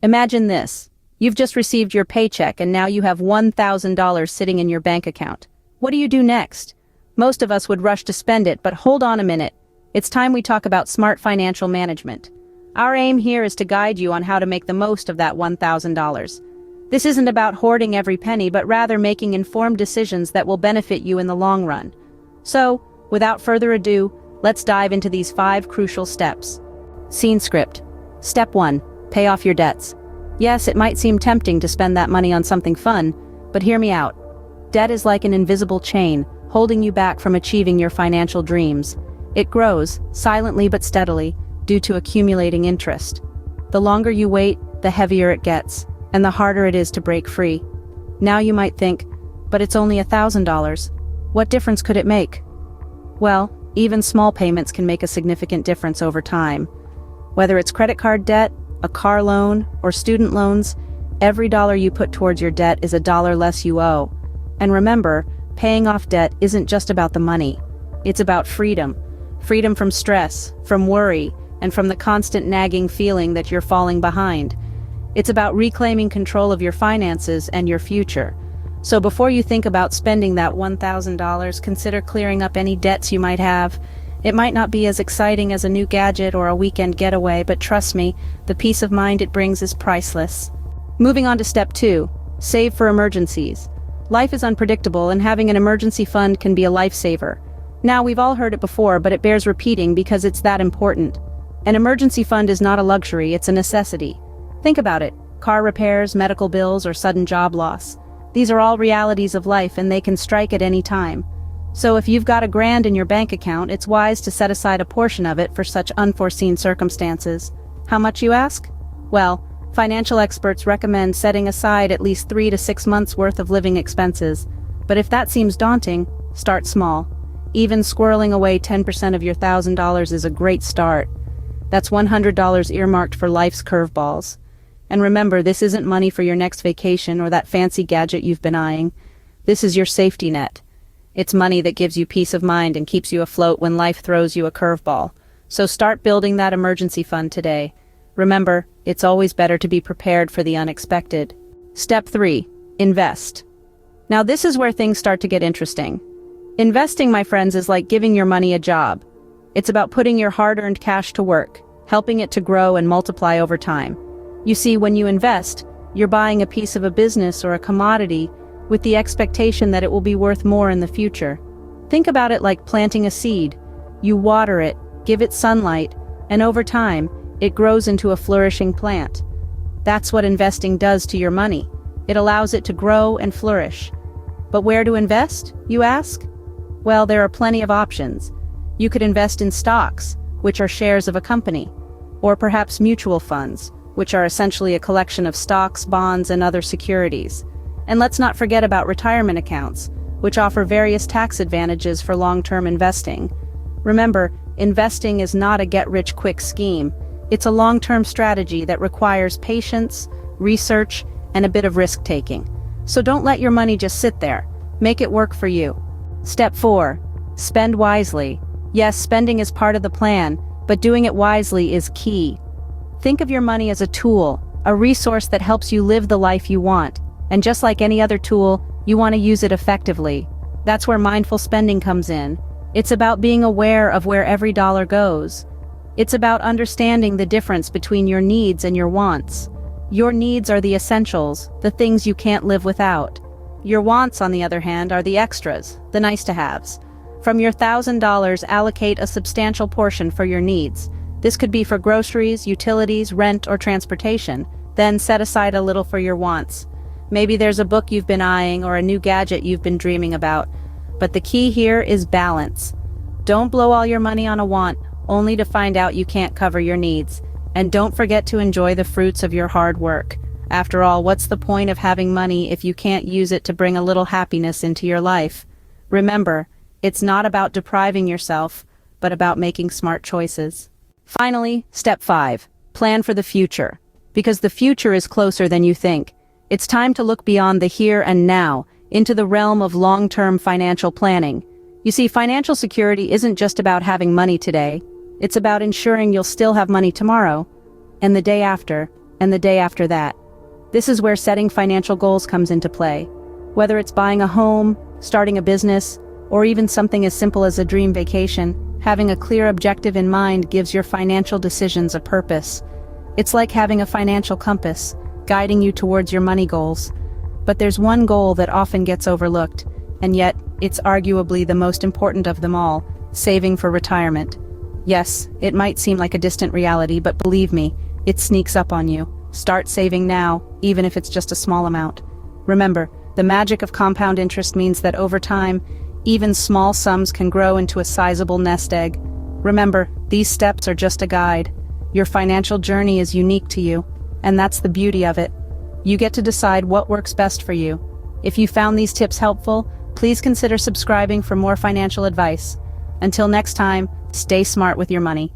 Imagine this. You've just received your paycheck and now you have $1,000 sitting in your bank account. What do you do next? Most of us would rush to spend it, but hold on a minute. It's time we talk about smart financial management. Our aim here is to guide you on how to make the most of that $1,000. This isn't about hoarding every penny, but rather making informed decisions that will benefit you in the long run. So, without further ado, let's dive into these 5 crucial steps. Scene script. Step 1. Pay off your debts. Yes, it might seem tempting to spend that money on something fun, but hear me out. Debt is like an invisible chain, holding you back from achieving your financial dreams. It grows, silently but steadily, due to accumulating interest. The longer you wait, the heavier it gets, and the harder it is to break free. Now you might think, but it's only $1,000. What difference could it make? Well, even small payments can make a significant difference over time. Whether it's credit card debt, a car loan, or student loans, every dollar you put towards your debt is a dollar less you owe. And remember, paying off debt isn't just about the money. It's about freedom. Freedom from stress, from worry, and from the constant nagging feeling that you're falling behind. It's about reclaiming control of your finances and your future. So before you think about spending that $1,000, consider clearing up any debts you might have. It might not be as exciting as a new gadget or a weekend getaway, but trust me, the peace of mind it brings is priceless. Moving on to step 2, save for emergencies. Life is unpredictable, and having an emergency fund can be a lifesaver. Now, we've all heard it before, but it bears repeating because it's that important. An emergency fund is not a luxury, it's a necessity. Think about it: car repairs, medical bills, or sudden job loss. These are all realities of life, and they can strike at any time. So if you've got $1,000 in your bank account, it's wise to set aside a portion of it for such unforeseen circumstances. How much, you ask? Well, financial experts recommend setting aside at least 3 to 6 months' worth of living expenses. But if that seems daunting, start small. Even squirreling away 10% of your $1,000 is a great start. That's $100 earmarked for life's curveballs. And remember, this isn't money for your next vacation or that fancy gadget you've been eyeing. This is your safety net. It's money that gives you peace of mind and keeps you afloat when life throws you a curveball. So start building that emergency fund today. Remember, it's always better to be prepared for the unexpected. Step 3. Invest. Now this is where things start to get interesting. Investing, my friends, is like giving your money a job. It's about putting your hard-earned cash to work, helping it to grow and multiply over time. You see, when you invest, you're buying a piece of a business or a commodity with the expectation that it will be worth more in the future. Think about it like planting a seed. You water it, give it sunlight, and over time, it grows into a flourishing plant. That's what investing does to your money. It allows it to grow and flourish. But where to invest, you ask? Well, there are plenty of options. You could invest in stocks, which are shares of a company, or perhaps mutual funds, which are essentially a collection of stocks, bonds, and other securities. And let's not forget about retirement accounts, which offer various tax advantages for long-term investing. Remember, investing is not a get-rich-quick scheme. It's a long-term strategy that requires patience, research, and a bit of risk-taking. So don't let your money just sit there. Make it work for you. Step 4. Spend wisely. Yes, spending is part of the plan, but doing it wisely is key. Think of your money as a tool, a resource that helps you live the life you want. And just like any other tool, you want to use it effectively. That's where mindful spending comes in. It's about being aware of where every dollar goes. It's about understanding the difference between your needs and your wants. Your needs are the essentials, the things you can't live without. Your wants, on the other hand, are the extras, the nice-to-haves. From your $1,000, allocate a substantial portion for your needs. This could be for groceries, utilities, rent, or transportation. Then set aside a little for your wants. Maybe there's a book you've been eyeing or a new gadget you've been dreaming about. But the key here is balance. Don't blow all your money on a want, only to find out you can't cover your needs. And don't forget to enjoy the fruits of your hard work. After all, what's the point of having money if you can't use it to bring a little happiness into your life? Remember, it's not about depriving yourself, but about making smart choices. Finally, step 5. Plan for the future. Because the future is closer than you think. It's time to look beyond the here and now, into the realm of long-term financial planning. You see, financial security isn't just about having money today. It's about ensuring you'll still have money tomorrow, and the day after, and the day after that. This is where setting financial goals comes into play. Whether it's buying a home, starting a business, or even something as simple as a dream vacation, having a clear objective in mind gives your financial decisions a purpose. It's like having a financial compass, guiding you towards your money goals. But there's one goal that often gets overlooked, and yet, it's arguably the most important of them all: saving for retirement. Yes, it might seem like a distant reality, but believe me, it sneaks up on you. Start saving now, even if it's just a small amount. Remember, the magic of compound interest means that over time, even small sums can grow into a sizable nest egg. Remember, these steps are just a guide. Your financial journey is unique to you, and that's the beauty of it. You get to decide what works best for you. If you found these tips helpful, please consider subscribing for more financial advice. Until next time, stay smart with your money.